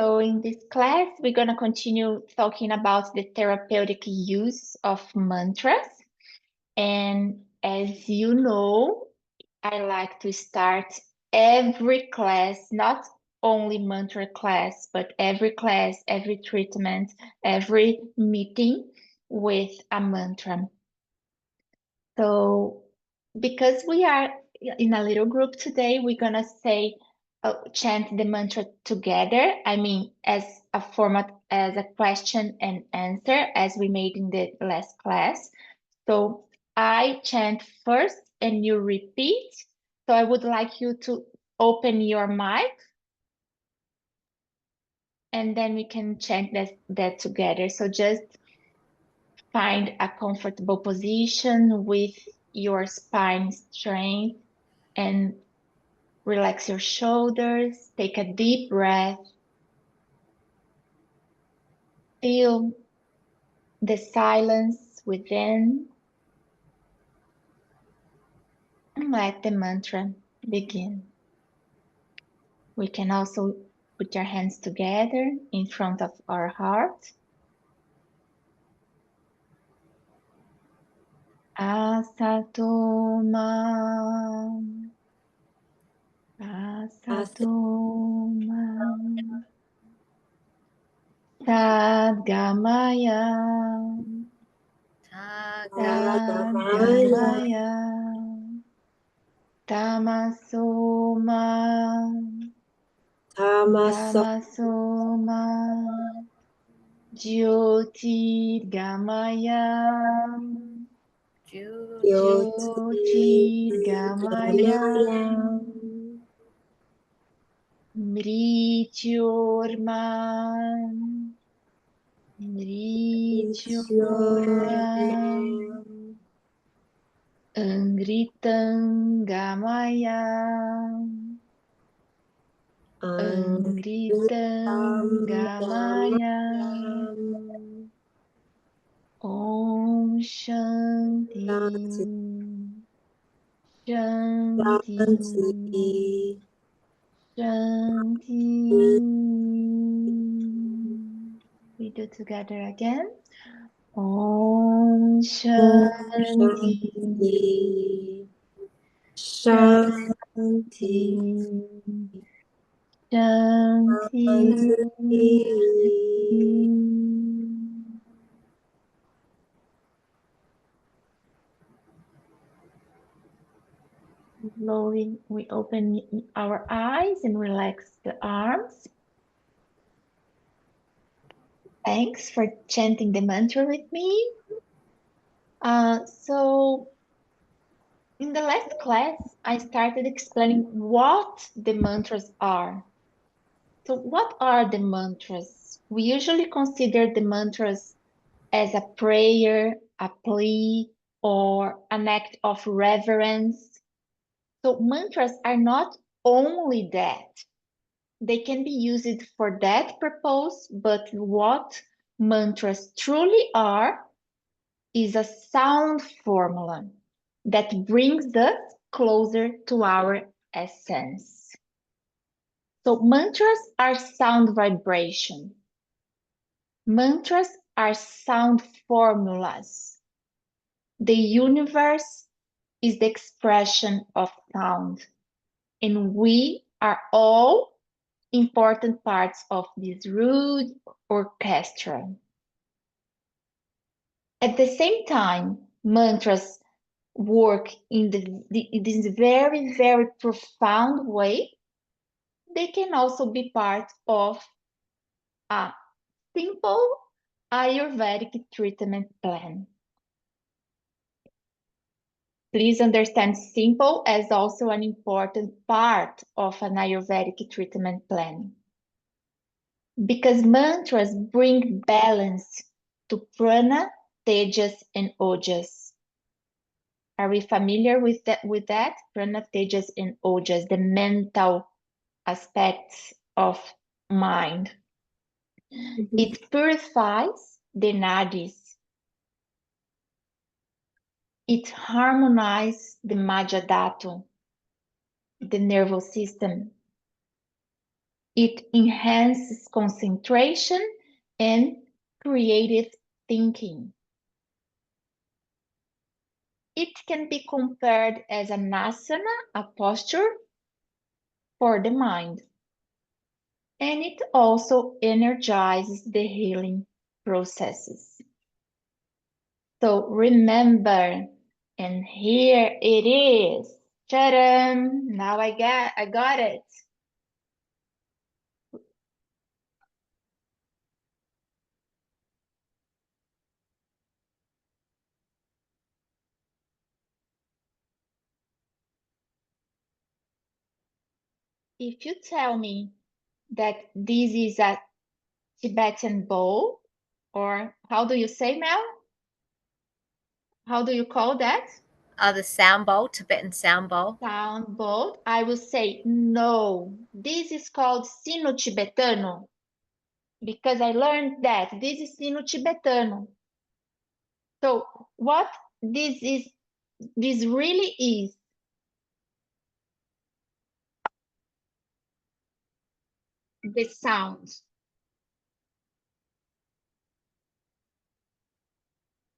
So in this class, we're going to continue talking about the therapeutic use of mantras. And as you know, I like to start every class, not only mantra class, but every class, every treatment, every meeting with a mantra. So because we are in a little group today, we're going to say, chant the mantra together. I mean, as a format, as a question and answer, as we made in the last class. So I chant first and you repeat. So I would like you to open your mic and then we can chant that together. So just find a comfortable position with your spine straight and relax your shoulders. Take a deep breath. Feel the silence within and let the mantra begin. We can also put your hands together in front of our heart. Asatoma, Asatoma, Sadgamaya, Sadgamaya, Tamasoma, Tamasoma, Jyotirgamaya, Jyotirgamaya, Mrityorman, Mrityorman, Angritangamaya, Angritangamaya, Om Shanti, Shanti, Shanti. We do together again. Om Shanti, Shanti, Shanti. Slowly, we open our eyes and relax the arms. Thanks for chanting the mantra with me. So in the last class, I started explaining what the mantras are. So what are the mantras? We usually consider the mantras as a prayer, a plea, or an act of reverence. So mantras are not only that. They can be used for that purpose, but what mantras truly are is a sound formula that brings us closer to our essence. So mantras are sound vibration. Mantras are sound formulas. The universe is the expression of sound, and we are all important parts of this rude orchestra. At the same time, mantras work in this very, very profound way. They can also be part of a simple Ayurvedic treatment plan. Please understand simple as also an important part of an Ayurvedic treatment plan. Because mantras bring balance to prana, tejas, and ojas. Are we familiar with that? Prana, tejas, and ojas, the mental aspects of mind. It purifies the nadis. It harmonizes the Majadhatu, the nervous system. It enhances concentration and creative thinking. It can be compared as an asana, a posture for the mind. And it also energizes the healing processes. So remember, and here it is. Ta-da! Now I got it. If you tell me that this is a Tibetan bowl, or how do you say, Mel? How do you call that? The sound bowl, Tibetan sound bowl. Sound bowl. I will say no. This is called sino-tibetano because I learned that this is sino-tibetano. So what this really is the sound.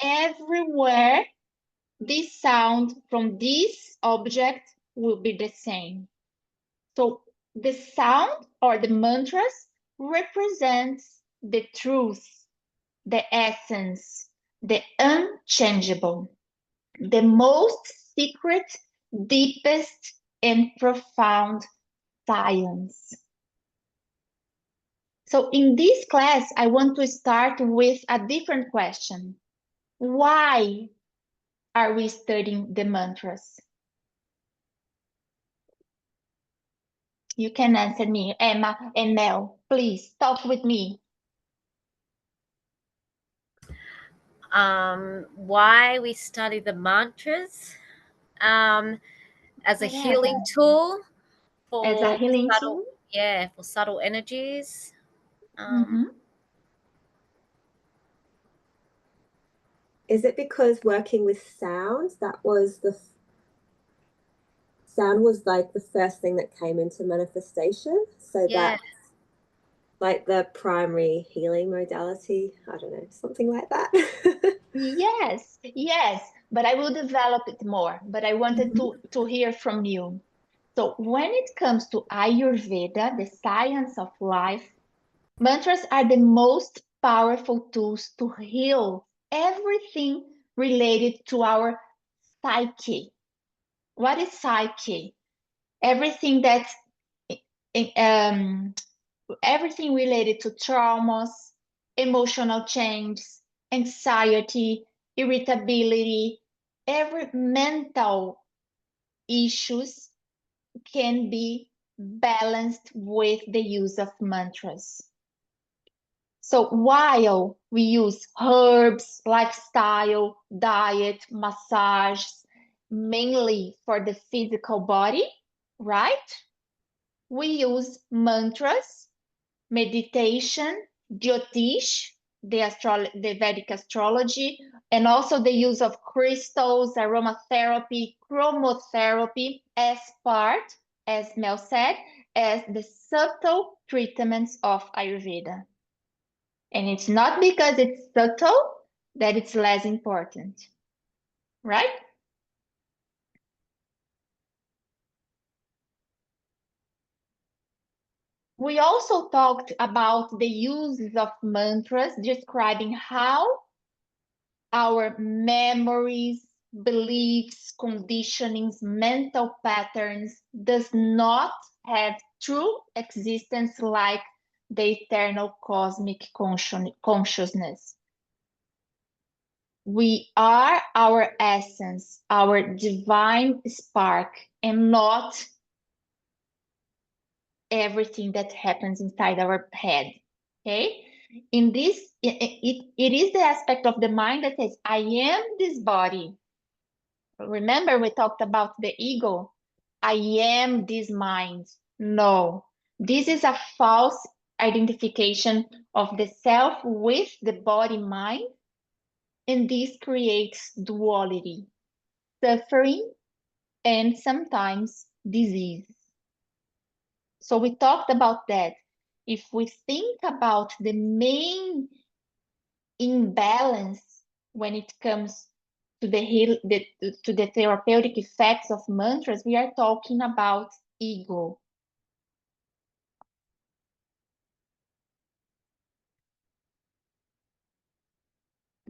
Everywhere this sound from this object will be the same. So the sound or the mantras represents the truth, the essence, the unchangeable, the most secret, deepest, and profound science. So in this class, I want to start with a different question. Why are we studying the mantras? You can answer me, Emma and Mel. Please talk with me. Why we study the mantras as a healing tool As a for healing subtle, tool? for subtle energies. Is it because working with sounds, sound was like the first thing that came into manifestation? So Yeah. that's like the primary healing modality. I don't know, something like that. Yes, yes, but I will develop it more. But I wanted to hear from you. So when it comes to Ayurveda, the science of life, mantras are the most powerful tools to heal everything related to our psyche. What is psyche? Everything that's um, everything related to traumas, emotional changes, anxiety, irritability, every mental issues can be balanced with the use of mantras. So while we use herbs, lifestyle, diet, massage, mainly for the physical body, right? We use mantras, meditation, Jyotish, the Vedic astrology, and also the use of crystals, aromatherapy, chromotherapy as part, as Mel said, as the subtle treatments of Ayurveda. And it's not because it's subtle that it's less important, right? We also talked about the uses of mantras, describing how our memories, beliefs, conditionings, mental patterns does not have true existence like the eternal cosmic consciousness. We are our essence, our divine spark, and not everything that happens inside our head. Okay? In this, it is the aspect of the mind that says, I am this body. Remember, we talked about the ego. I am this mind. No, this is a false identification of the self with the body mind, and this creates duality, suffering, and sometimes disease. So we talked about that. If we think about the main imbalance when it comes to the therapeutic effects of mantras, we are talking about ego.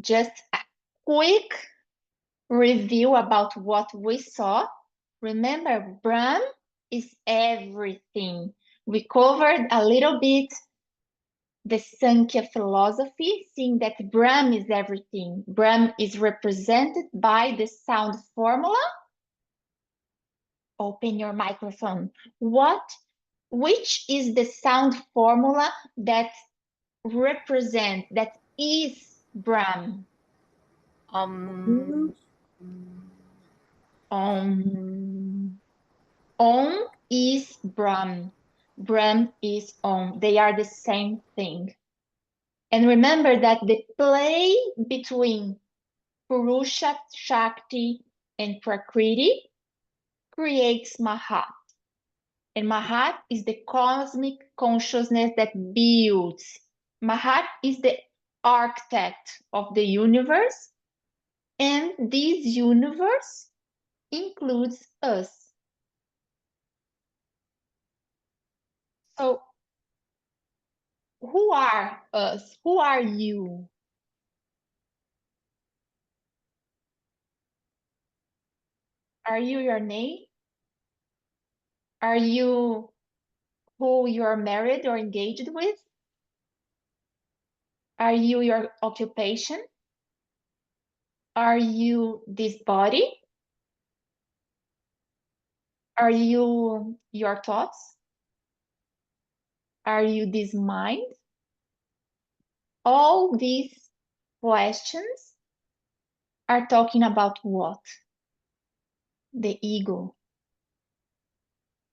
Just a quick review about what we saw. Remember, Brahm is everything. We covered a little bit the Sankhya philosophy, seeing that Brahm is everything. Brahm is represented by the sound formula. Open your microphone. Which is the sound formula that represents, that is Brahm? Um, Om. Om is Brahm. Brahm is Om. They are the same thing. And remember that the play between Purusha, Shakti, and Prakriti creates Mahat. And Mahat is the cosmic consciousness that builds. Mahat is the architect of the universe, and this universe includes us. So, who are us? Who are you? Are you your name? Are you who you are married or engaged with? Are you your occupation? Are you this body? Are you your thoughts? Are you this mind? All these questions are talking about what? The ego.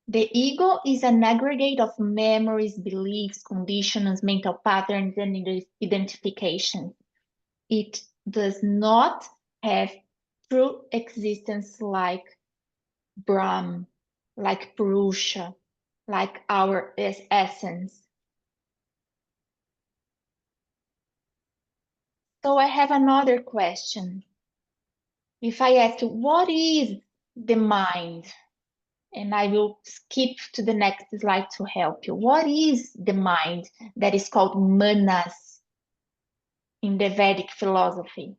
The ego is an aggregate of memories, beliefs, conditions, mental patterns, and identifications. It does not have true existence like Brahm, like Purusha, like our essence. So I have another question. If I ask you, what is the mind? And I will skip to the next slide to help you. What is the mind that is called manas in the Vedic philosophy?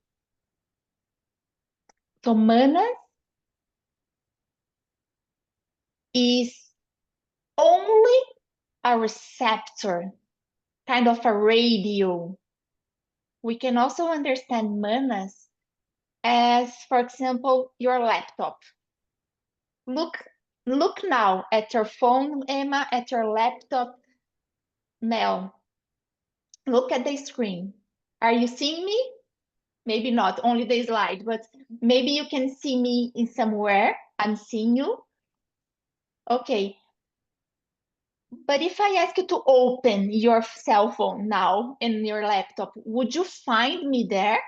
So manas is only a receptor, kind of a radio. We can also understand manas as, for example, your laptop. Look now at your phone, Emma, at your laptop, Mel. Look at the screen. Are you seeing me? Maybe not, only the slide, but maybe you can see me in somewhere. I'm seeing you. Okay. But if I ask you to open your cell phone now and your laptop, would you find me there?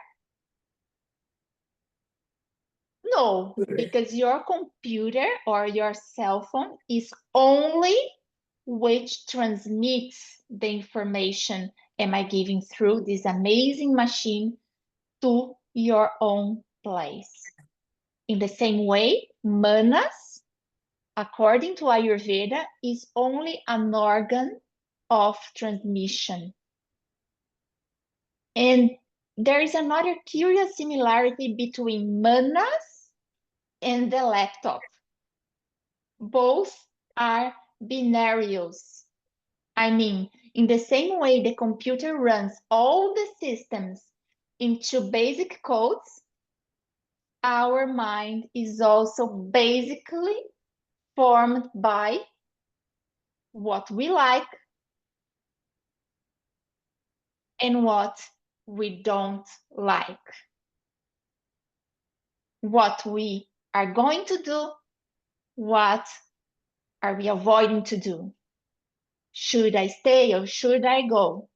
No, because your computer or your cell phone is only which transmits the information am I giving through this amazing machine to your own place. In the same way, manas, according to Ayurveda, is only an organ of transmission. And there is another curious similarity between manas and the laptop. Both are binarios. I mean, in the same way the computer runs all the systems into basic codes, our mind is also basically formed by what we like and what we don't like. What we are going to do, what are we avoiding to do? Should I stay or should I go?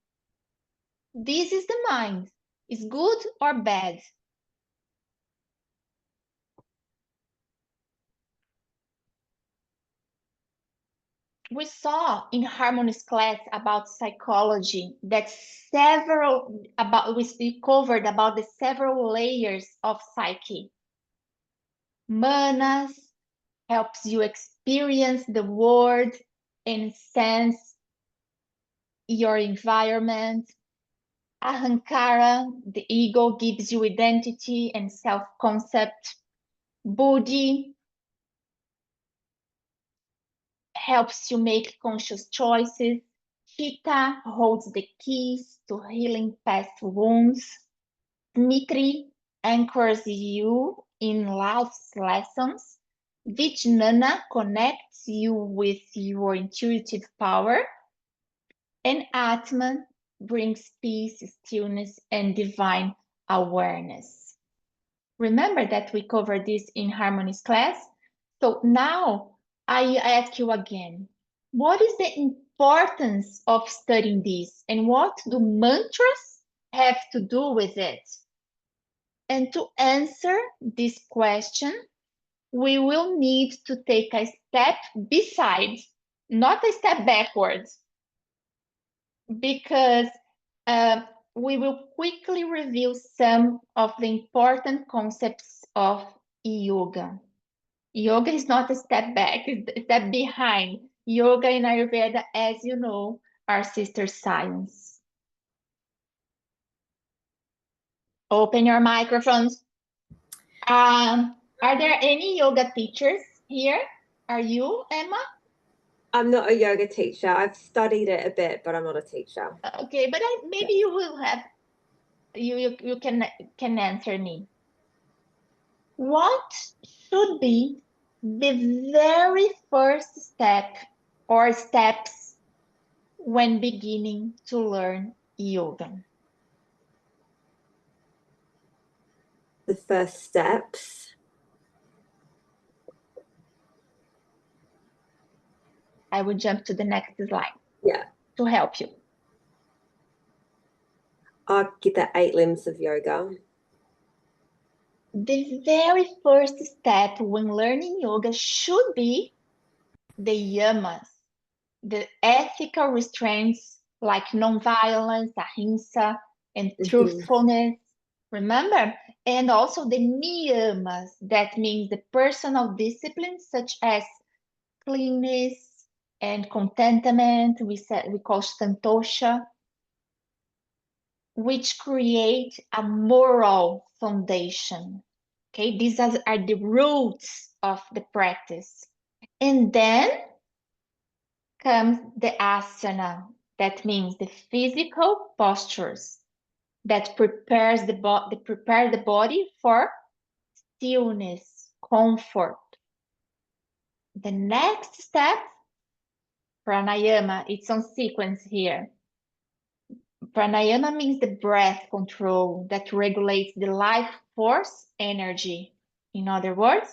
This is the mind. Is good or bad? We saw in Harmony's class about psychology that we covered about the several layers of psyche. Manas helps you experience the world and sense your environment. Ahankara, the ego, gives you identity and self-concept. Buddhi helps you make conscious choices. Chitta holds the keys to healing past wounds. Smriti anchors you in life's lessons. Vijnana connects you with your intuitive power. And Atman brings peace, stillness, and divine awareness. Remember that we covered this in Harmony's class? So now I ask you again, what is the importance of studying this and what do mantras have to do with it? And to answer this question, we will need to take a step beside, not a step backwards, because we will quickly review some of the important concepts of yoga. Yoga is not a step back, it's a step behind. Yoga and Ayurveda, as you know, are sister science. Open your microphones. Are there any yoga teachers here? Are you, Emma? I'm not a yoga teacher. I've studied it a bit, but I'm not a teacher. Okay, but maybe you will have, you can answer me. What should be the very first step or steps when beginning to learn yoga? The first steps. I will jump to the next slide. Yeah. To help you. I'll get the 8 limbs of yoga. The very first step when learning yoga should be the yamas, the ethical restraints like nonviolence, ahimsa, and truthfulness. Remember? And also the niyamas, that means the personal disciplines such as cleanness and contentment, we call santosha, which create a moral foundation. Okay, these are the roots of the practice. And then comes the asana, that means the physical postures that prepare the body for stillness, comfort. The next step, pranayama, it's on sequence here. Pranayama means the breath control that regulates the life force energy. In other words,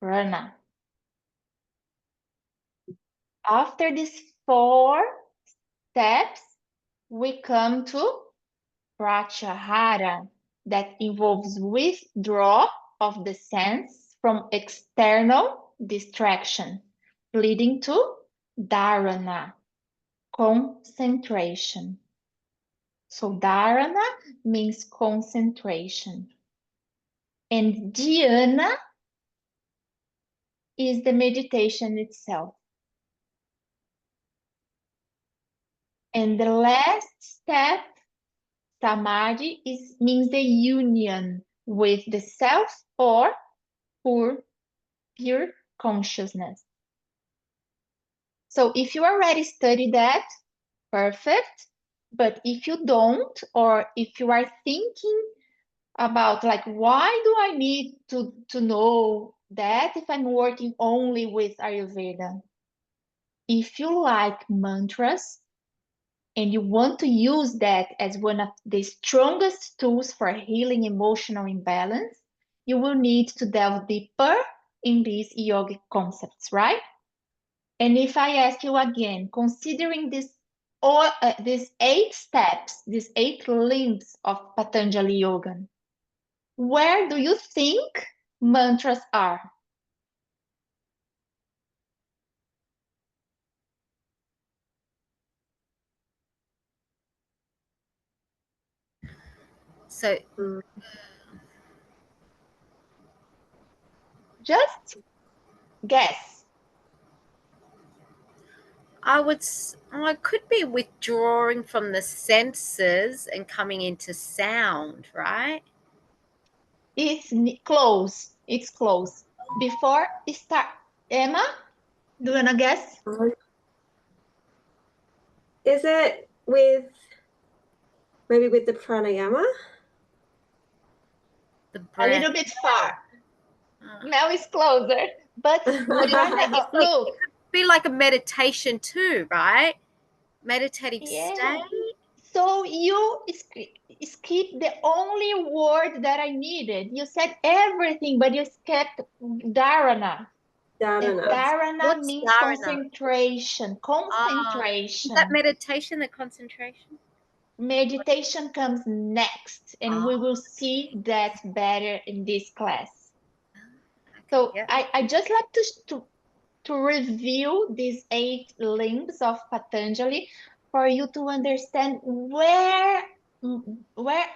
prana. After these 4 steps, we come to pratyahara, that involves withdrawal of the sense from external distraction, leading to dharana, concentration. So dharana means concentration. And dhyana is the meditation itself. And the last step, samadhi, means the union with the self or pure consciousness. So if you already studied that, perfect. But if you don't, or if you are thinking about like, why do I need to know that if I'm working only with Ayurveda? If you like mantras and you want to use that as one of the strongest tools for healing emotional imbalance, you will need to delve deeper in these yogic concepts, right? And if I ask you again, considering these 8 steps, these 8 limbs of Patanjali Yoga, where do you think mantras are? So Just guess. I could be withdrawing from the senses and coming into sound, right? It's close. It's close. Before it start, Emma, do you wanna guess? Is it with maybe with the pranayama? The A breath. little bit far. Ah. Now it's closer. But What is it? Joanna, look. It could be like a meditation too, right? Meditating Yeah. state. So you skipped the only word that I needed. You said everything, but you skipped dharana. And Dharana. dharana What's means dharana? concentration. Is that Concentration. meditation, the concentration? Meditation comes next, and we will see that better in this class. So Yeah. I just like to review these 8 limbs of Patanjali for you to understand where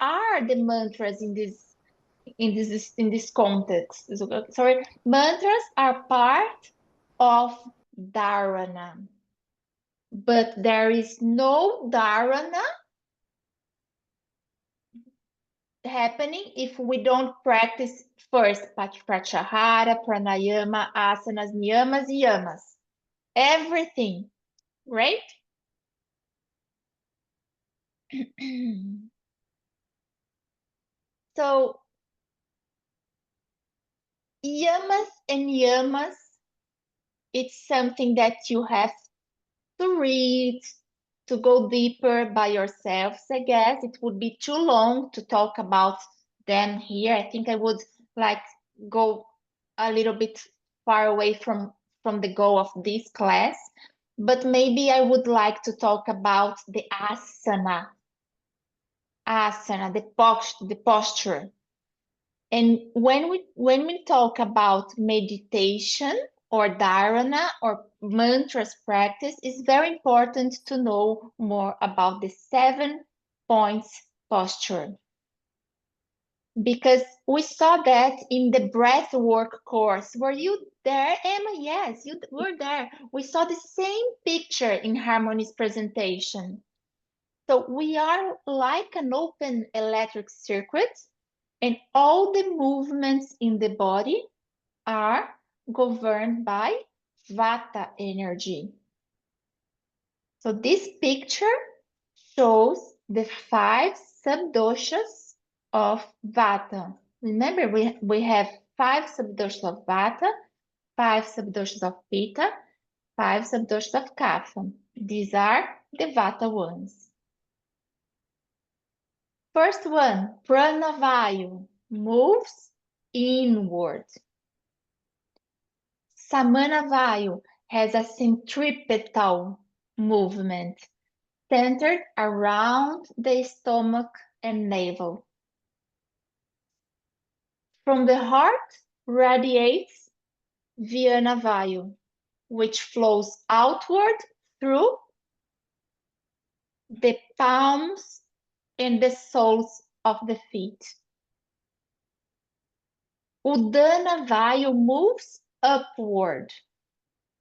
are the mantras in this context. Sorry, mantras are part of dharana, but there is no dharana happening if we don't practice first pratyahara, pranayama, asanas, niyamas, yamas. Everything, right? So yamas, it's something that you have to read, to go deeper by yourselves, I guess. It would be too long to talk about them here. I think I would like go a little bit far away from the goal of this class, but maybe I would like to talk about the asana, the posture. And when we talk about meditation or dharana or mantras practice, it's very important to know more about the 7 points posture. Because we saw that in the breath work course. Were you there, Emma? Yes, you were there. We saw the same picture in Harmony's presentation. So we are like an open electric circuit, and all the movements in the body are governed by Vata energy. So this picture shows the 5 subdoshas of Vata. Remember, we have 5 subdoshas of Vata, 5 subdoshas of Pitta, 5 subdoshas of Kapha. These are the Vata ones. First one, Pranavayu, moves inward. Samanavayu has a centripetal movement centered around the stomach and navel. From the heart radiates Vyanavayu, which flows outward through the palms and the soles of the feet. Udanavayu moves upward,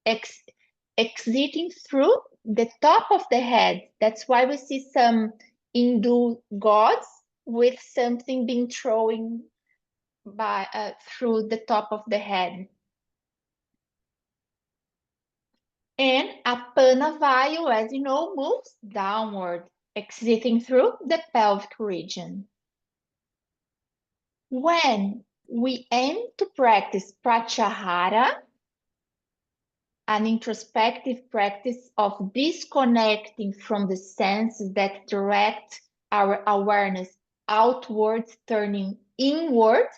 exiting through the top of the head. That's why we see some Hindu gods with something being thrown through the top of the head. And Apanavayu, as you know, moves downward, exiting through the pelvic region. When we aim to practice Pratyahara, an introspective practice of disconnecting from the senses that direct our awareness outward, turning inward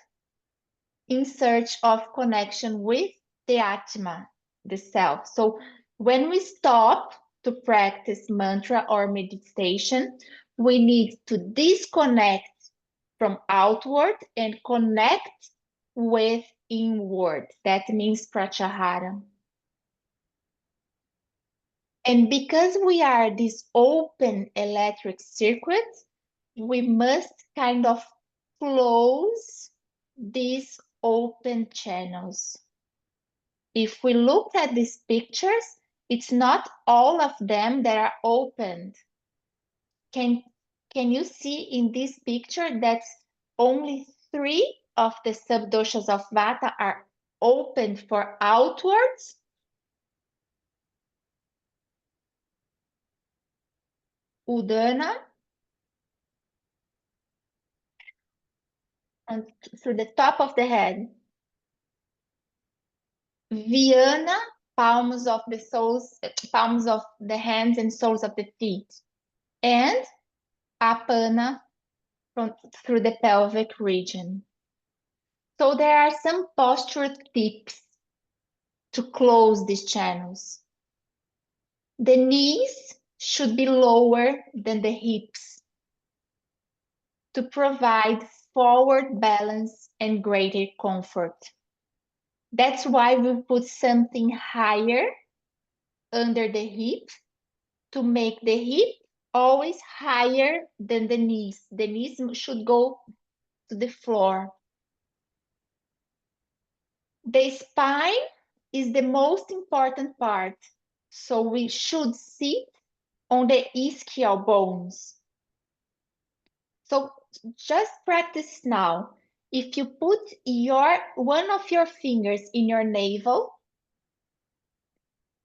in search of connection with the Atma, the self. So when we stop to practice mantra or meditation, we need to disconnect from outward and connect with inward. That means pratyahara. And because we are this open electric circuit, we must kind of close these open channels. If we look at these pictures, it's not all of them that are opened. Can you see in this picture that only 3 of the subdoshas of Vata are open for outwards? Udana, and through the top of the head. Viana, palms of the hands and soles of the feet. And Apana, through the pelvic region. So there are some posture tips to close these channels. The knees should be lower than the hips to provide forward balance and greater comfort. That's why we put something higher under the hip to make the hip always higher than the knees. The knees should go to the floor. The spine is the most important part, so we should sit on the ischial bones. So just practice now. If you put one of your fingers in your navel,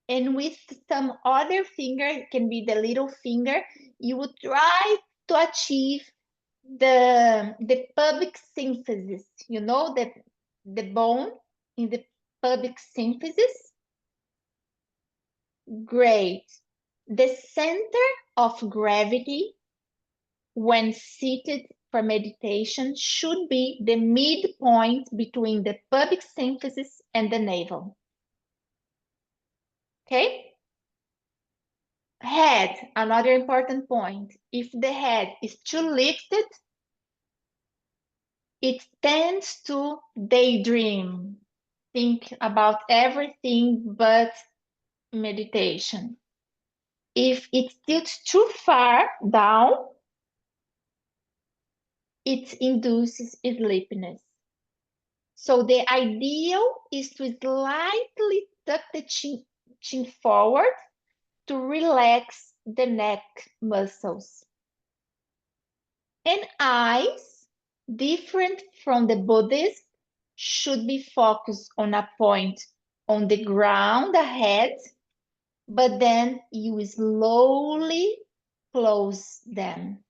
and with some other finger, it can be the little finger, you would try to achieve the pubic symphysis, you know, the bone in the pubic symphysis. Great. The center of gravity when seated for meditation should be the midpoint between the pubic symphysis and the navel. Okay? Head, another important point. If the head is too lifted, it tends to daydream, think about everything but meditation. If it tilts too far down, it induces sleepiness. So the ideal is to slightly tuck the chin forward to relax the neck muscles. And eyes, different from the Buddhist, should be focused on a point on the ground ahead, but then you slowly close them.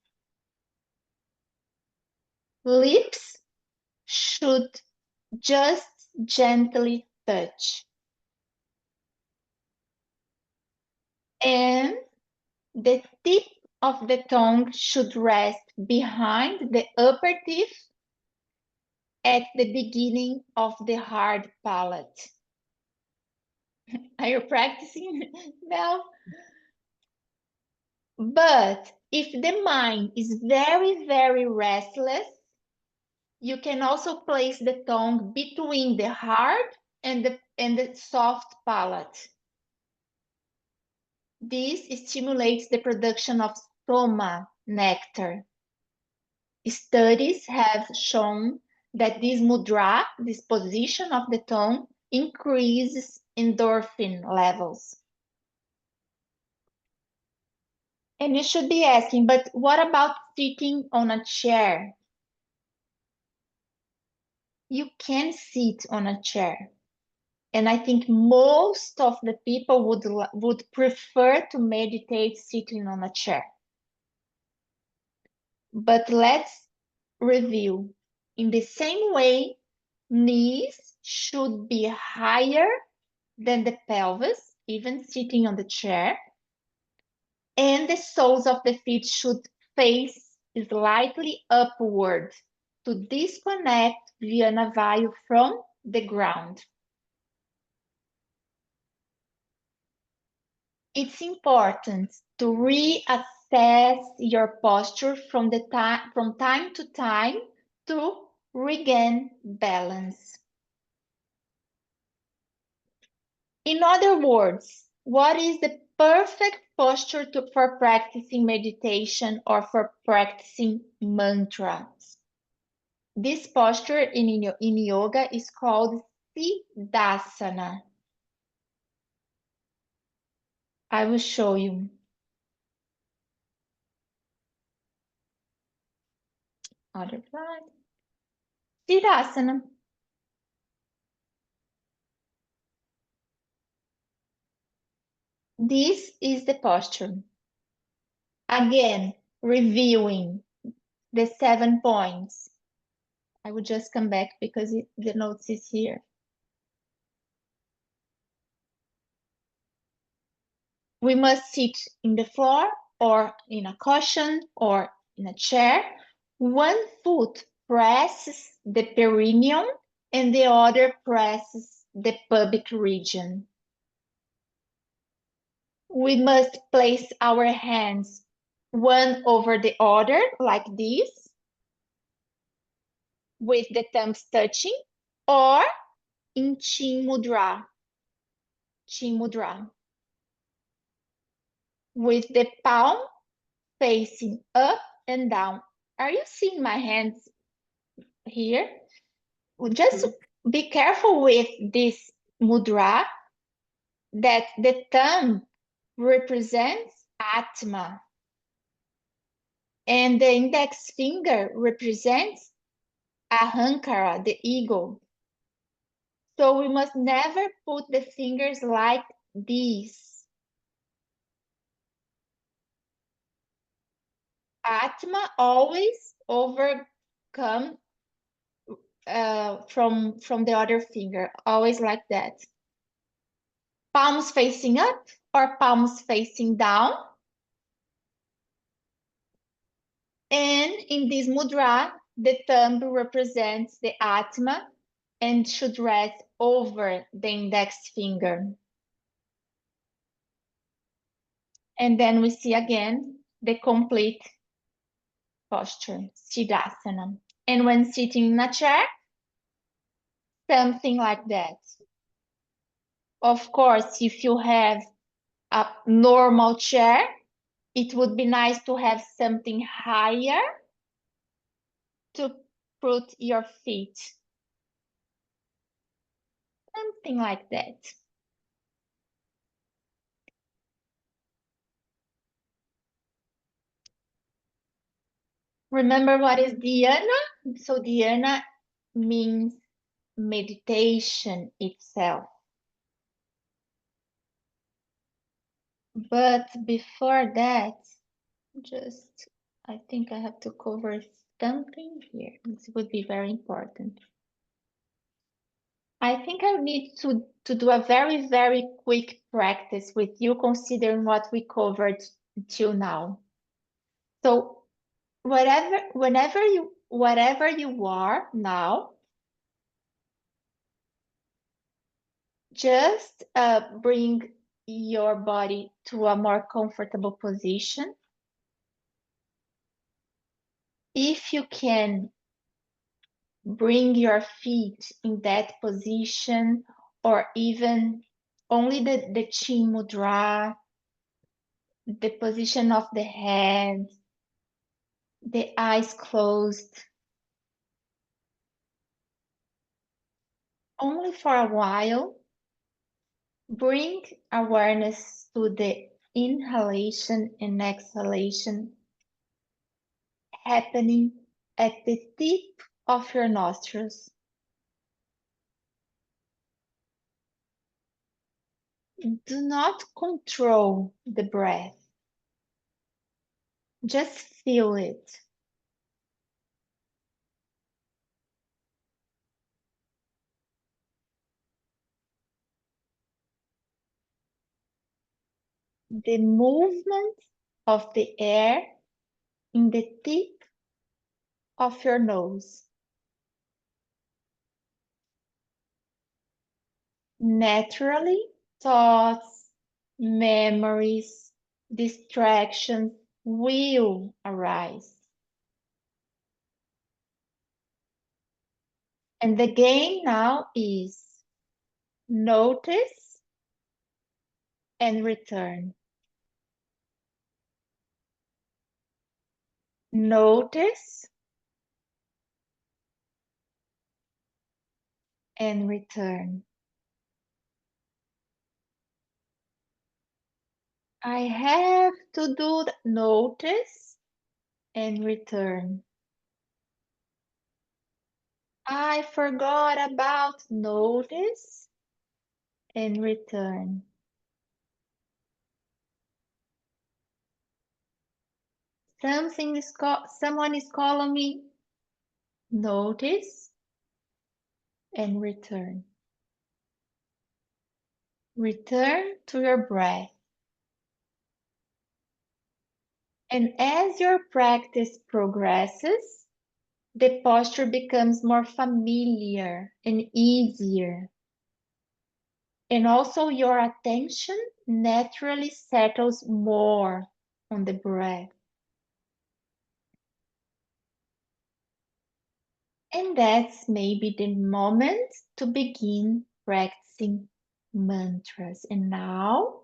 Lips should just gently touch. And the tip of the tongue should rest behind the upper teeth at the beginning of the hard palate. Are you practicing now? But if the mind is very, very restless, you can also place the tongue between the hard and the soft palate. This stimulates the production of stoma nectar. Studies have shown that this mudra, this position of the tongue, increases endorphin levels. And you should be asking, but what about sitting on a chair? You can sit on a chair. And I think most of the people would prefer to meditate sitting on a chair. But let's review. In the same way, knees should be higher than the pelvis, even sitting on the chair. And the soles of the feet should face slightly upward to disconnect Viana Vayu from the ground. It's important to reassess your posture from time to time to regain balance. In other words, what is the perfect posture for practicing meditation or for practicing mantras. This posture in yoga is called Siddhasana. I will show you. Other side. Siddhasana. This is the posture. Again, reviewing the 7 points. I will just come back because the notes is here. We must sit in the floor or in a cushion or in a chair. One foot presses the perineum and the other presses the pubic region. We must place our hands one over the other like this, with the thumbs touching, or in Chin Mudra, with the palm facing up and down. Are you seeing my hands here? Just be careful with this mudra, that the thumb represents Atma and the index finger represents Ahankara, the ego. So we must never put the fingers like this. Atma always overcome from the other finger, always like that. Palms facing up or palms facing down. And in this mudra, the thumb represents the Atma and should rest over the index finger. And then we see again the complete posture, Siddhasana. And when sitting in a chair, something like that. Of course, if you have a normal chair, it would be nice to have something higher to put your feet. Something like that. Remember what is dhyana? So dhyana means meditation itself. But before that, I think I have to cover something here. This would be very important. I think I need to do a very, very quick practice with you, considering what we covered till now. So whatever you are now, just bring your body to a more comfortable position. If you can, bring your feet in that position, or even only the chin mudra, the position of the head, the eyes closed. Only for a while, bring awareness to the inhalation and exhalation happening at the tip of your nostrils. Do not control the breath. Just feel it. The movement of the air in the tip of your nose. Naturally, thoughts, memories, distractions will arise. And the game now is notice and return. Notice and return. I have to do the notice and return. I forgot about notice and return. Someone is calling me. Notice and return. Return to your breath. And as your practice progresses, the posture becomes more familiar and easier. And also your attention naturally settles more on the breath. And that's maybe the moment to begin practicing mantras. And now,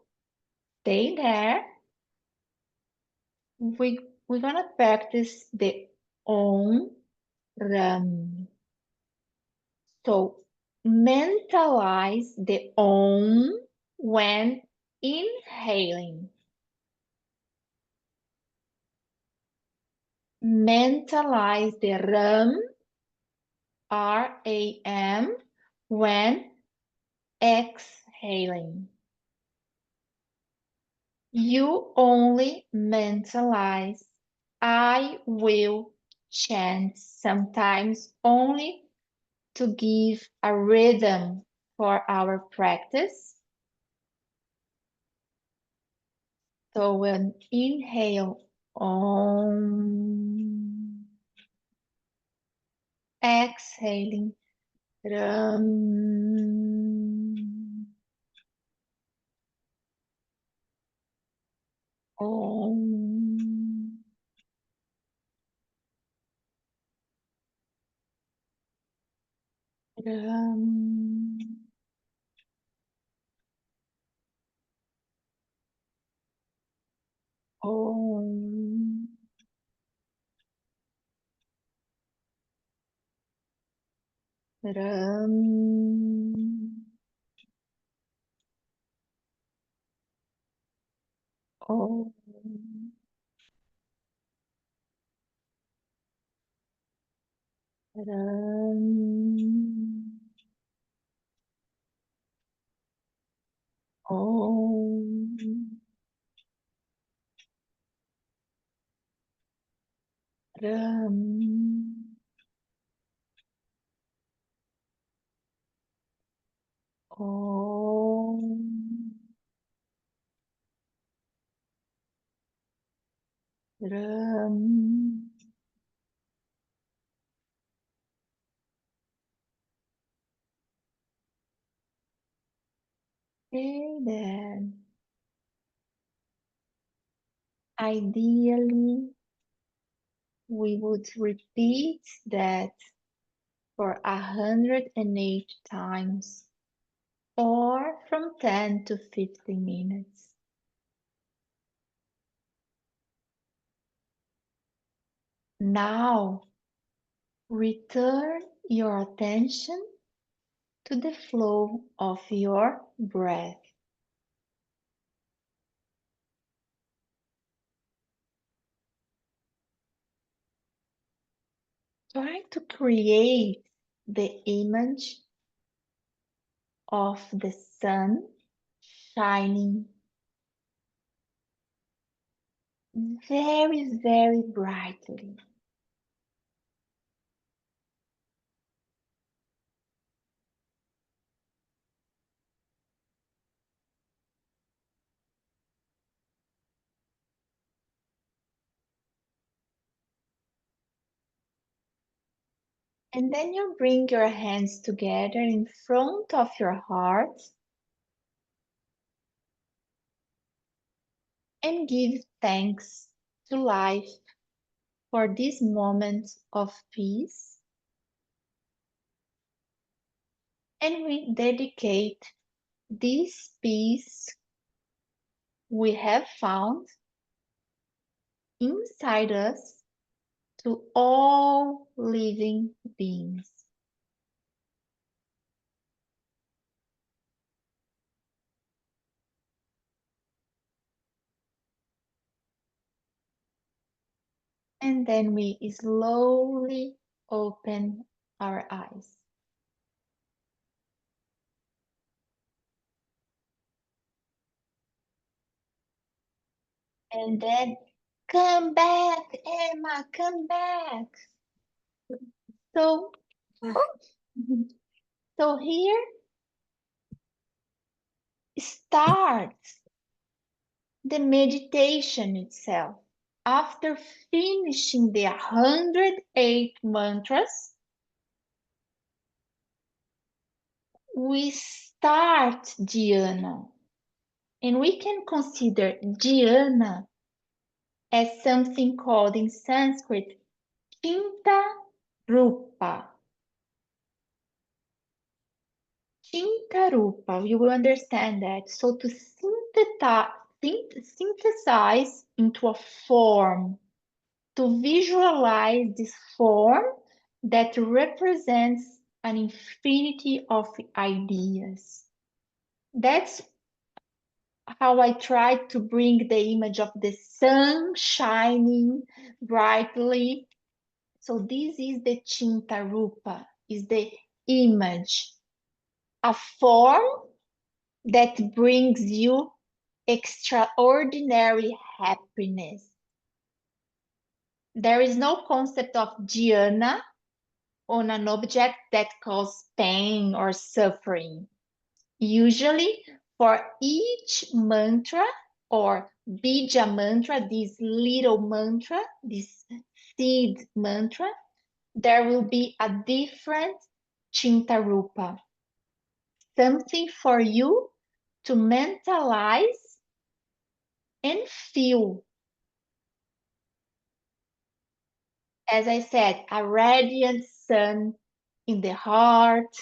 stay there. We're gonna practice the Om Ram. So mentalize the Om when inhaling. Mentalize the Ram, RAM, when exhaling. You only mentalize I will chant sometimes only to give a rhythm for our practice. So when inhale, Om, exhaling, Ram, Om, Ram, Om, Ram, Om, Ram, Om, Ram, Om, Ram. And then ideally we would repeat that for 108 times or from 10 to 15 minutes. Now return your attention to the flow of your breath. Try to create the image of the sun shining very, very brightly. And then you bring your hands together in front of your heart and give thanks to life for this moment of peace. And we dedicate this peace we have found inside us to all living beings. And then we slowly open our eyes. And then, come back, Emma, come back. So, so here starts the meditation itself. After finishing the 108 mantras, we start dhyana. And we can consider dhyana as something called in Sanskrit Chinta Rupa. Chinta Rupa, you will understand that. So to synthesize into a form, to visualize this form that represents an infinity of ideas. That's how I try to bring the image of the sun shining brightly. So this is the Chinta Rupa, is the image, a form that brings you extraordinary happiness. There is no concept of dhyana on an object that causes pain or suffering. Usually, for each mantra or bija mantra, this little mantra, this seed mantra, there will be a different Chintarupa. Something for you to mentalize and feel. As I said, a radiant sun in the heart,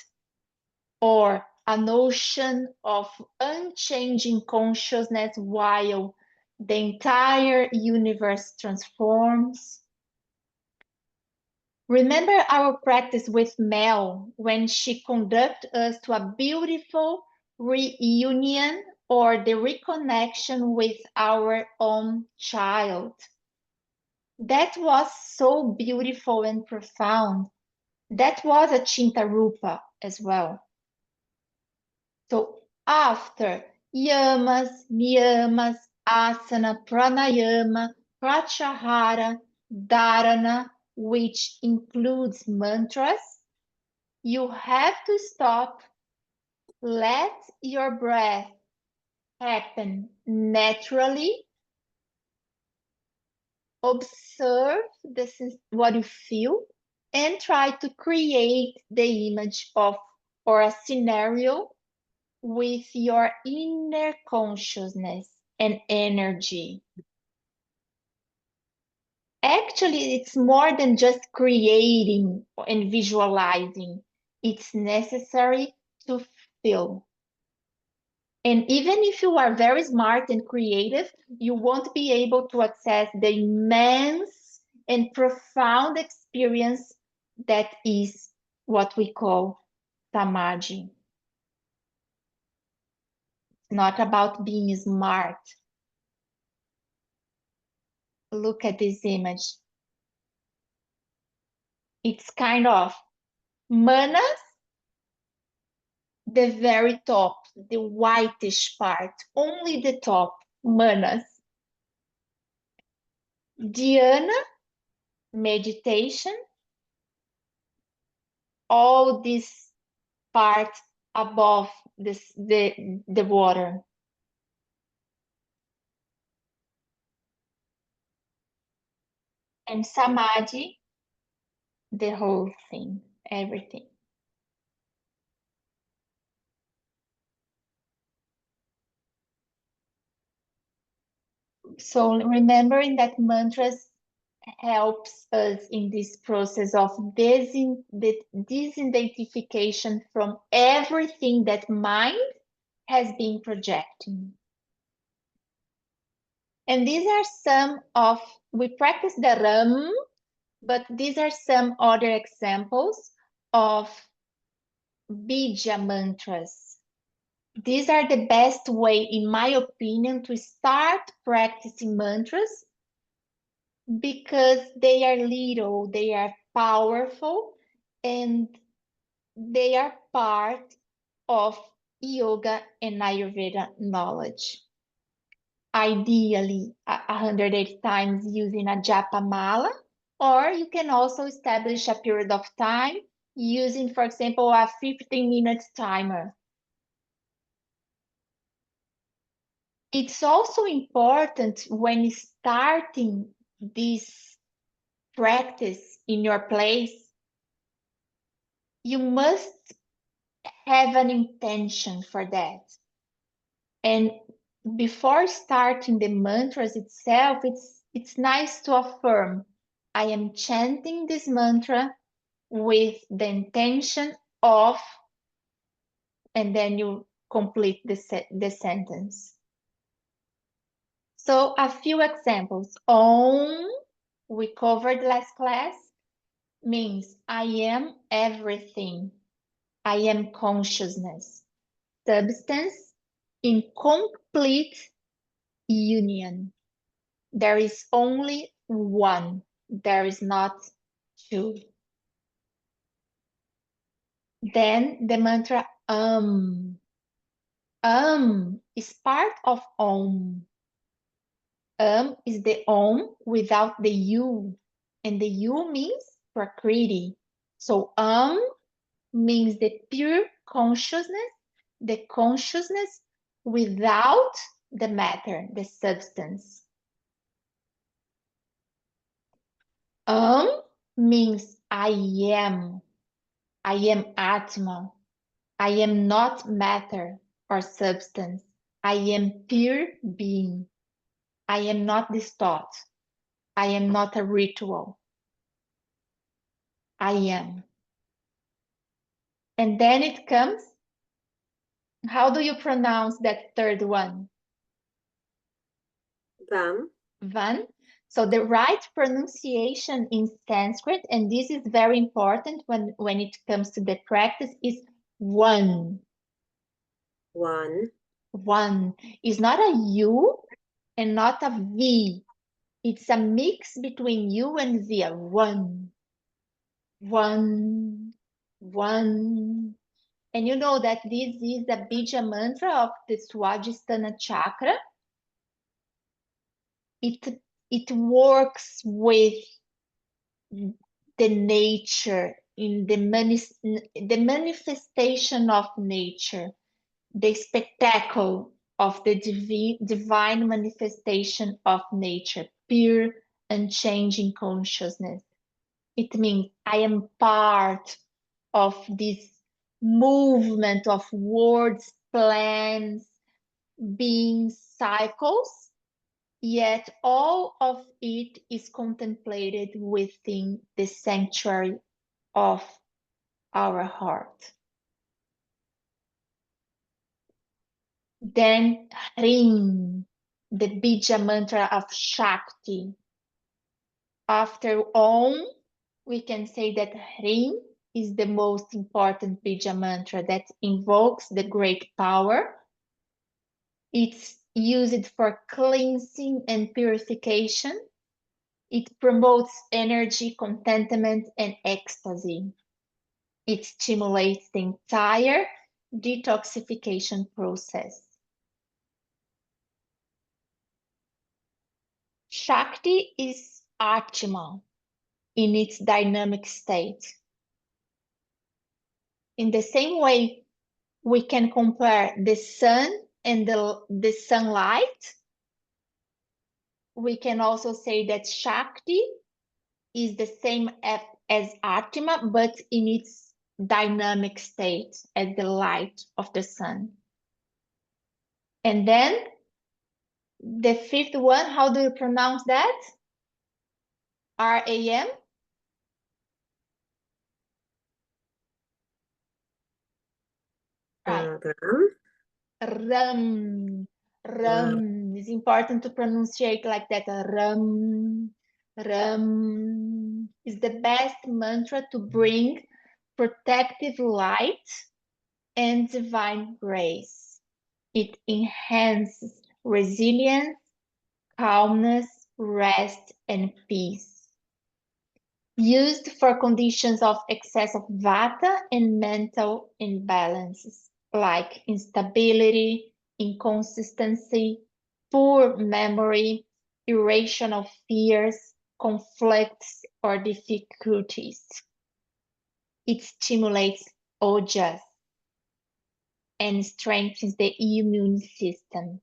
or an ocean of unchanging consciousness while the entire universe transforms. Remember our practice with Mel when she conducted us to a beautiful reunion or the reconnection with our own child. That was so beautiful and profound. That was a Chintarupa as well. So after yamas, niyamas, asana, pranayama, pratyahara, dharana, which includes mantras, you have to stop, let your breath happen naturally, observe what you feel, and try to create the image of or a scenario with your inner consciousness and energy. Actually, it's more than just creating and visualizing. It's necessary to feel. And even if you are very smart and creative, you won't be able to access the immense and profound experience that is what we call samadhi. It's not about being smart. Look at this image. It's kind of manas, the very top, the whitish part, only the top, manas. Dhyana, meditation, all this part above the water. And samadhi, the whole thing, everything. So remembering that mantras helps us in this process of disidentification from everything that mind has been projecting. And these are some of, we practice the Ram, But these are some other examples of bija mantras. These are the best way, in my opinion, to start practicing mantras because they are little, they are powerful, and they are part of yoga and Ayurveda knowledge. Ideally, 108 times using a japa mala, or you can also establish a period of time using, for example, a 15 minutes timer. It's also important when starting this practice in your place, you must have an intention for that. And before starting the mantras itself, it's nice to affirm, I am chanting this mantra with the intention of, and then you complete the sentence. So a few examples. Om, we covered last class, means I am everything. I am consciousness. Substance in complete union. There is only one. There is not two. Then the mantra is part of Om. Is the Om without the U. And the U means Prakriti. So means the pure consciousness, the consciousness without the matter, the substance. Means I am Atma. I am not matter or substance. I am pure being. I am not this thought. I am not a ritual. I am. And then it comes, how do you pronounce that third one? Vam. Van. So the right pronunciation in Sanskrit, and this is very important when it comes to the practice, is one. One. One is not a U and not a V. It's a mix between U and V. One. One. One. And you know that this is the bija mantra of the Swadhisthana chakra. It works with the nature, in the manifestation of nature, the spectacle of the divine manifestation of nature, pure unchanging consciousness. It means I am part of this movement of words, plans, beings, cycles, yet all of it is contemplated within the sanctuary of our heart. Then Hrim, the bija mantra of Shakti. After Om, we can say that Hrim is the most important bija mantra that invokes the great power. It's used for cleansing and purification. It promotes energy, contentment, and ecstasy. It stimulates the entire detoxification process. Shakti is Atma in its dynamic state. In the same way, we can compare the sun and the sunlight. We can also say that Shakti is the same as Atma, but in its dynamic state as the light of the sun. And then the fifth one, how do you pronounce that? RAM? Right. Ram. Ram. Ram. It's important to pronunciate like that. Ram. Ram is the best mantra to bring protective light and divine grace. It enhances resilience, calmness, rest, and peace. Used for conditions of excess of vata and mental imbalances like instability, inconsistency, poor memory, irrational fears, conflicts, or difficulties. It stimulates ojas and strengthens the immune system.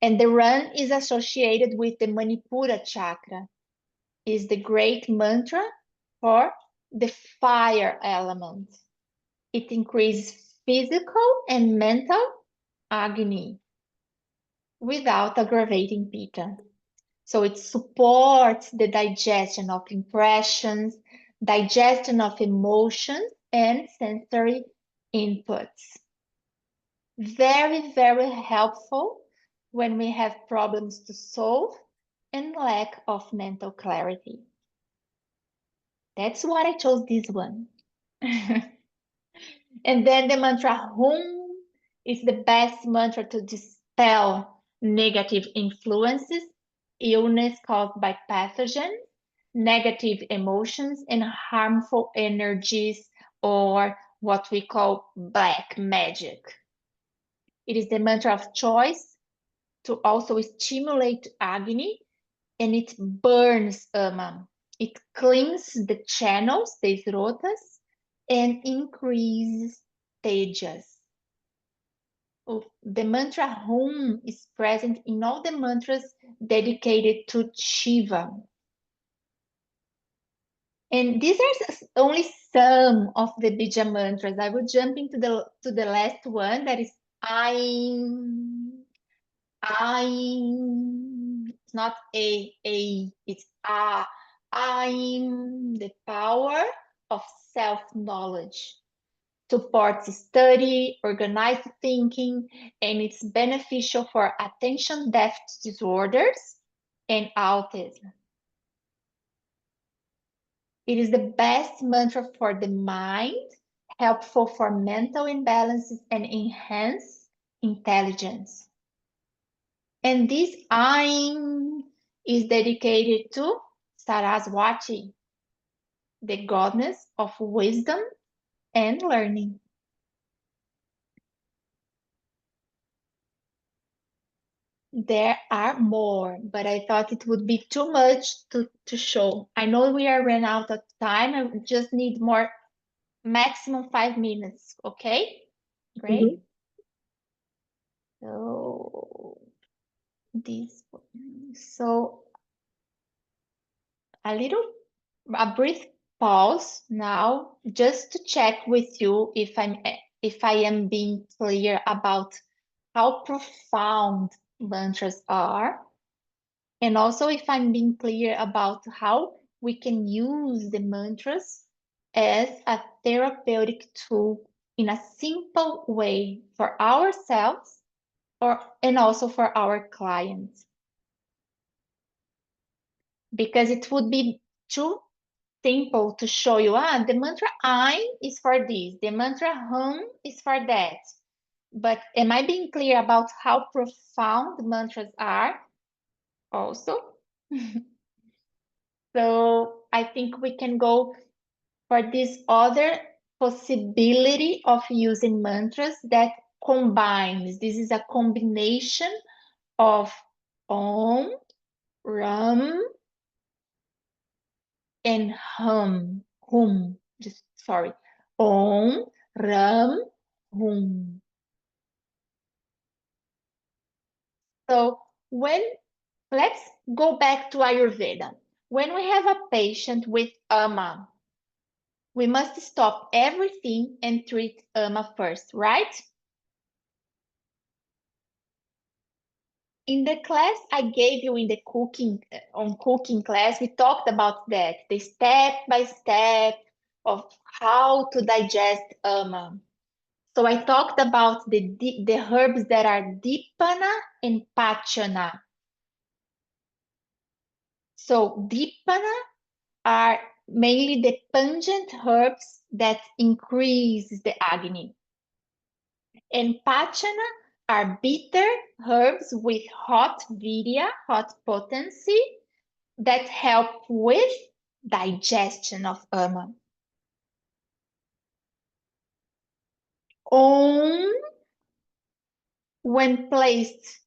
And the run is associated with the Manipura chakra, is the great mantra for the fire element. It increases physical and mental agony without aggravating pitta. So it supports the digestion of impressions, digestion of emotions, and sensory inputs. Very, very helpful when we have problems to solve and lack of mental clarity. That's why I chose this one. And then the mantra Hum is the best mantra to dispel negative influences, illness caused by pathogens, negative emotions, and harmful energies, or what we call black magic. It is the mantra of choice to also stimulate agni, and it burns ama. It cleans the channels, the srotas, and increases tejas. The mantra Hum is present in all the mantras dedicated to Shiva. And these are only some of the bija mantras. I will jump into the last one, that is Aim. Aim. It's not a, it's A. Aim, the power of self-knowledge. Supports study, organized thinking, and it's beneficial for attention deficit disorders and autism. It is the best mantra for the mind, helpful for mental imbalances and enhance intelligence. And this Aim is dedicated to Saraswati, the goddess of wisdom and learning. There are more, but I thought it would be too much to show. I know we are running out of time. I just need more, maximum 5 minutes. Okay, great. Mhm. So this, so a brief pause now, just to check with you if I am being clear about how profound mantras are. And also if I'm being clear about how we can use the mantras as a therapeutic tool in a simple way for ourselves and also for our clients. Because it would be too simple to show you, the mantra I is for this, the mantra Hum is for that. But am I being clear about how profound mantras are also? So I think we can go for this other possibility of using mantras that combines. This is a combination of Om, Ram, and Hum. Just sorry. Om, Ram, Hum. So let's go back to Ayurveda. When we have a patient with ama, we must stop everything and treat ama first, right? In the class I gave you in the cooking class, we talked about that, the step by step of how to digest ama. So I talked about the herbs that are Dipana and Pachana. So Dipana are mainly the pungent herbs that increase the agony. And Pachana are bitter herbs with hot virya, hot potency, that help with digestion of ama. Om, when placed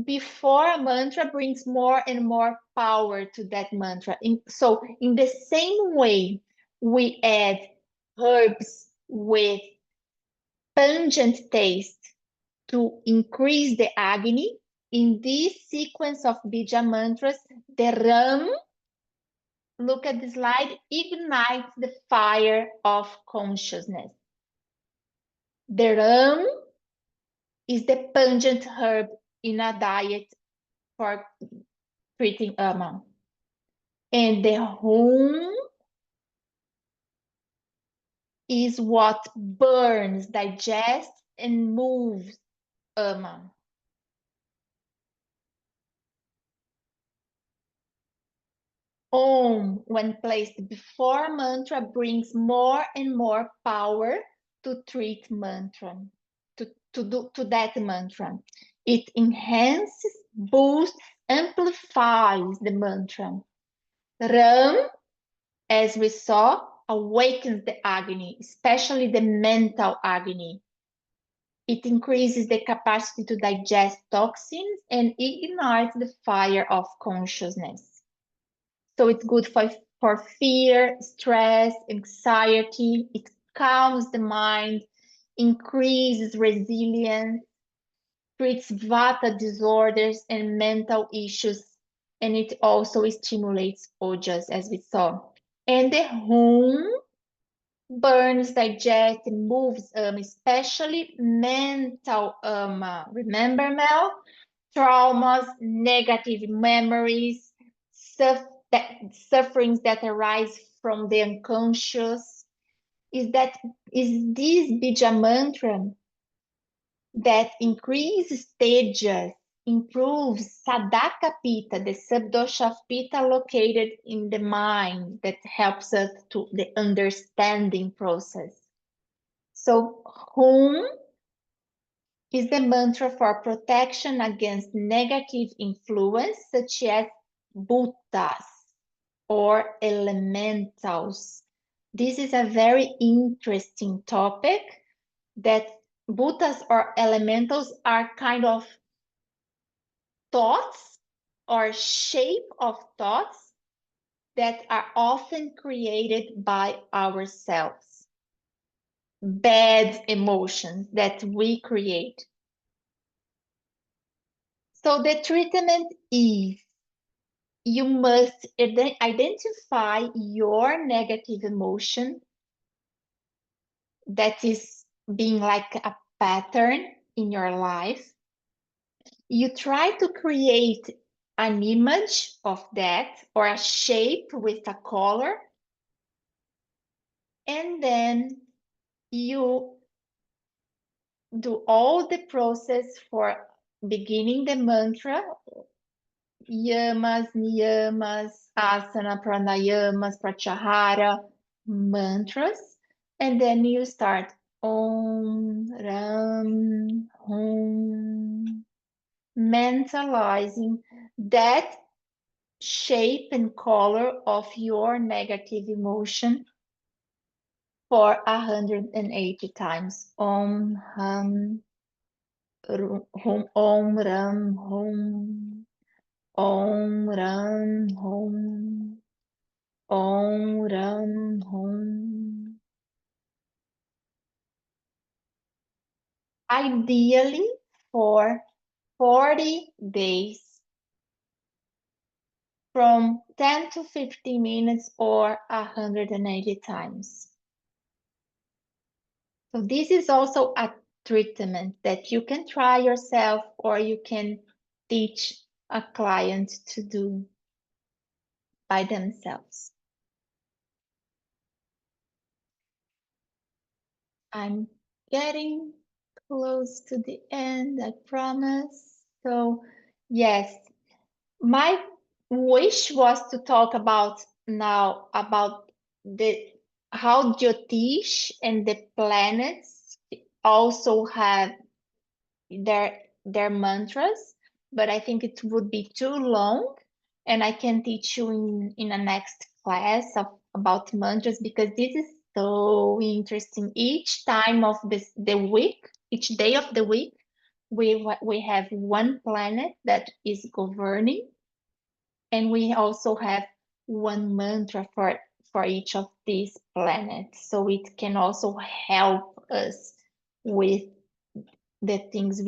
before a mantra, brings more and more power to that mantra. So in the same way, we add herbs with pungent taste to increase the agony. In this sequence of bija mantras, the ram, look at the slide, ignites the fire of consciousness. The ram is the pungent herb in a diet for treating ama. And the hum is what burns, digests, and moves ama. Om, when placed before mantra, brings more and more power to treat mantra, to that mantra. It enhances, boosts, amplifies the mantra. Ram, as we saw, awakens the agony, especially the mental agony. It increases the capacity to digest toxins and ignites the fire of consciousness. So it's good for fear, stress, anxiety. It calms the mind, increases resilience, treats vata disorders and mental issues, and it also stimulates ojas, as we saw. And the hum burns, digests, and moves especially mental Remember, Mel? Traumas, negative memories, sufferings that arise from the unconscious. Is this bija mantra that increases tejas, improves sadaka pita, the subdosha of pita located in the mind, that helps us to the understanding process. So hum is the mantra for protection against negative influence, such as bhutas or elementals. This is a very interesting topic, that bhutas or elementals are kind of thoughts or shape of thoughts that are often created by ourselves. Bad emotions that we create. So the treatment is, you must identify your negative emotion that is being like a pattern in your life. You try to create an image of that or a shape with a color, and then you do all the process for beginning the mantra, yamas, niyamas, asana, pranayamas, pratyahara, mantras, and then you start Om, Ram, Hum, mentalizing that shape and color of your negative emotion for 180 times. Om, Hum, Hum, Om, Ram, Hum. Om Ram Hum. Om Ram Hum. Ideally for 40 days, from 10 to 15 minutes or 180 times. So this is also a treatment that you can try yourself, or you can teach a client to do by themselves. I'm getting close to the end, I promise. So yes, My wish was to talk about now about the how Jyotish and the planets also have their mantras, but I think it would be too long, and I can teach you in a next class about mantras because this is so interesting. Each time of the week, each day of the week, we have one planet that is governing, and we also have one mantra for each of these planets, so it can also help us with the things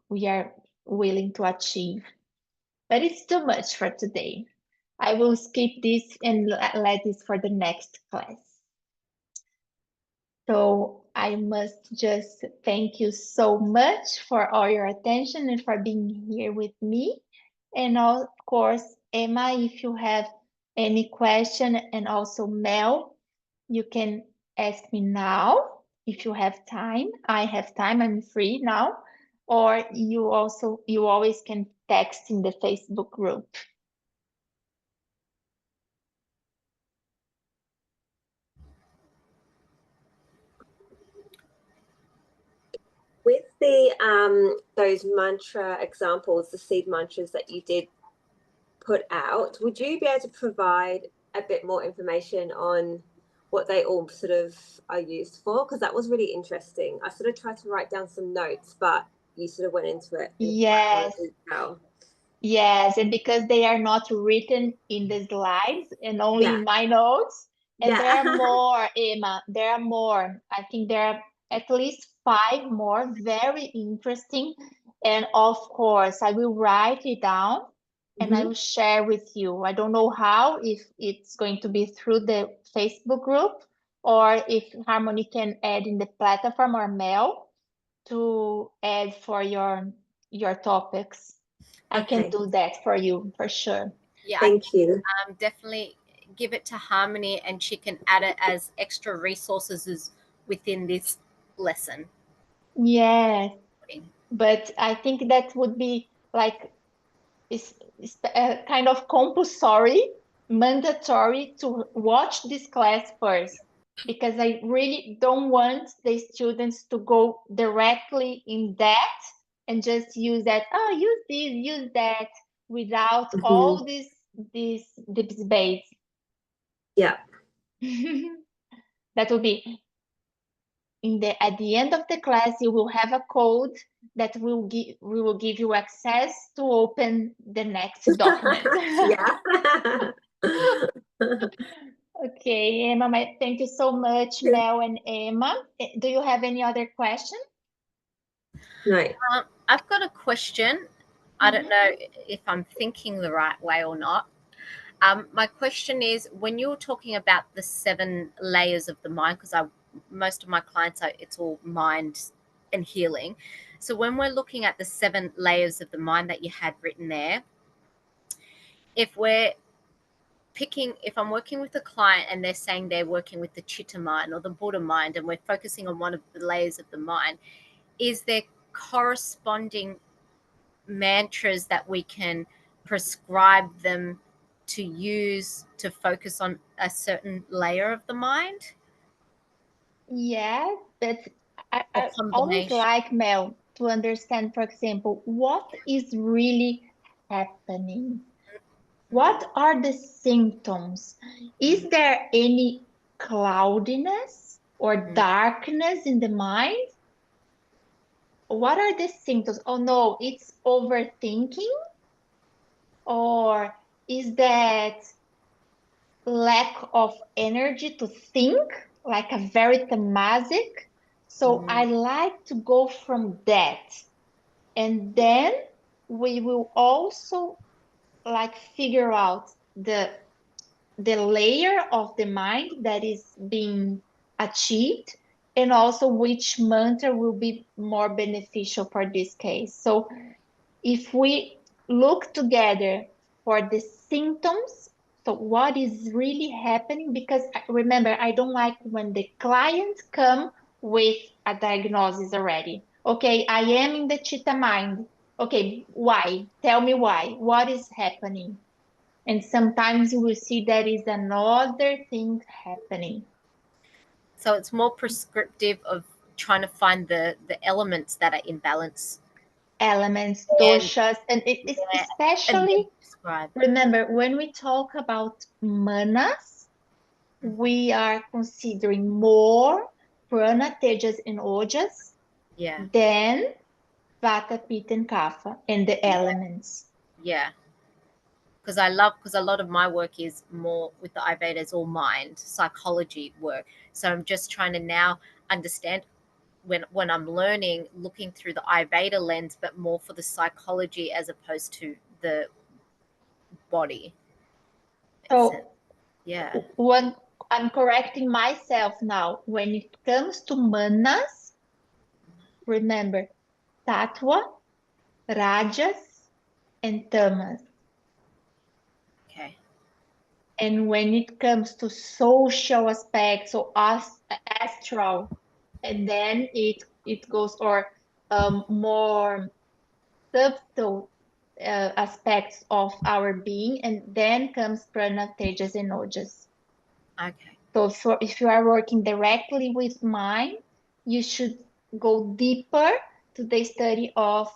we are willing to achieve. But it's too much for today. I will skip this and let this for the next class. So I must just thank you so much for all your attention and for being here with me. And of course, Emma, if you have any question, and also Mel, you can ask me now if you have time. I have time, I'm free now. Or you always can text in the Facebook group. With the those mantra examples, the seed mantras that you did put out, would you be able to provide a bit more information on what they all sort of are used for? Because that was really interesting. I sort of tried to write down some notes, but you sort of went into it in quite a lot of Yes, detail. yes, and because they are not written in the slides and only Yeah, in my notes, and there are yeah. more, Emma, there are more. I think there are at least 5 more, very interesting. And of course, I will write it down and I Mm-hmm. will share with you. I don't know how, if it's going to be through the Facebook group or if Harmony can add in the platform or mail to add for your topics. I can Okay, do that for you for sure. Yeah, I thank think you. definitely give it to Harmony, and she can add it as extra resources within this lesson. Yes, but I think that would be like is kind of compulsory, mandatory to watch this class first because I really don't want the students to go directly in that and just use that, oh, use this, use that without Mm-hmm. all this debate. Yeah. That will be at the end of the class, you will have a code that we will give you access to open the next document. Yeah. Okay, Emma, thank you so much, Good. Mel and Emma. Do you have any other question? No. I've got a question. I don't Mhm. know if I'm thinking the right way or not. My question is, when you're talking about the 7 layers of the mind, because most of my clients are, it's all mind and healing. So when we're looking at the 7 layers of the mind that you had written there, if we're if I'm working with a client and they're saying they're working with the chitta mind or the Buddha mind, and we're focusing on one of the layers of the mind, is there corresponding mantras that we can prescribe them to use to focus on a certain layer of the mind, Yes, but or I always combination? like, Mel, to understand, for example, what is really happening. What are the symptoms? Is there any cloudiness or Mm, darkness in the mind? What are the symptoms? Oh no, it's overthinking, or is that lack of energy to think, like a very tamasic? So mm, I like to go from that. And then we will also like figure out the layer of the mind that is being achieved, and also which mantra will be more beneficial for this case. So if we look together for the symptoms, so what is really happening, because remember, I don't like when the clients come with a diagnosis already. Okay, I am in the chitta mind. Okay, why? Tell me why. What is happening? And sometimes you will see there is another thing happening. So it's more prescriptive of trying to find the elements that are in balance. Elements, And doshas, and it is yeah, and especially, then describe. remember, when we talk about manas, Mhm. we are considering more prana, tejas, and ojas Yeah, than vata, pitta, and kapha, and the elements. yeah. Because a lot of my work is more with the Ayurveda's all mind psychology work. So I'm just trying to now understand when I'm learning, looking through the Ayurveda lens, but more for the psychology as opposed to the body. Makes sense. So Yeah. when I'm correcting myself now, when it comes to manas, remember sattva, rajas, and tamas. Okay. And when it comes to social aspects, so astral, and then it goes or more subtle aspects of our being, and then comes prana, tejas, and ojas. Okay. So if you are working directly with mind, you should go deeper to the study of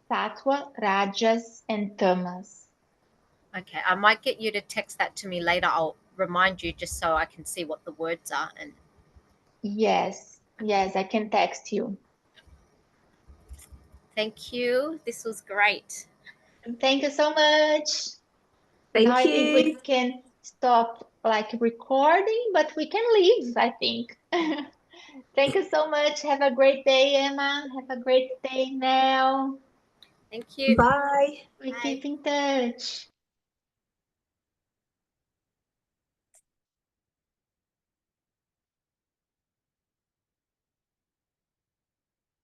sattva, rajas, and tamas. Okay. I might get you to text that to me later. I'll remind you just so I can see what the words are. And Yes, yes, I can text you. thank you. This was great. Thank you so much. Now Thank I think we you. can stop like recording, but we can leave, I think. Thank you so much. Have a great day, Emma. Have a great day now. Thank you. Bye. We Bye. keep in touch.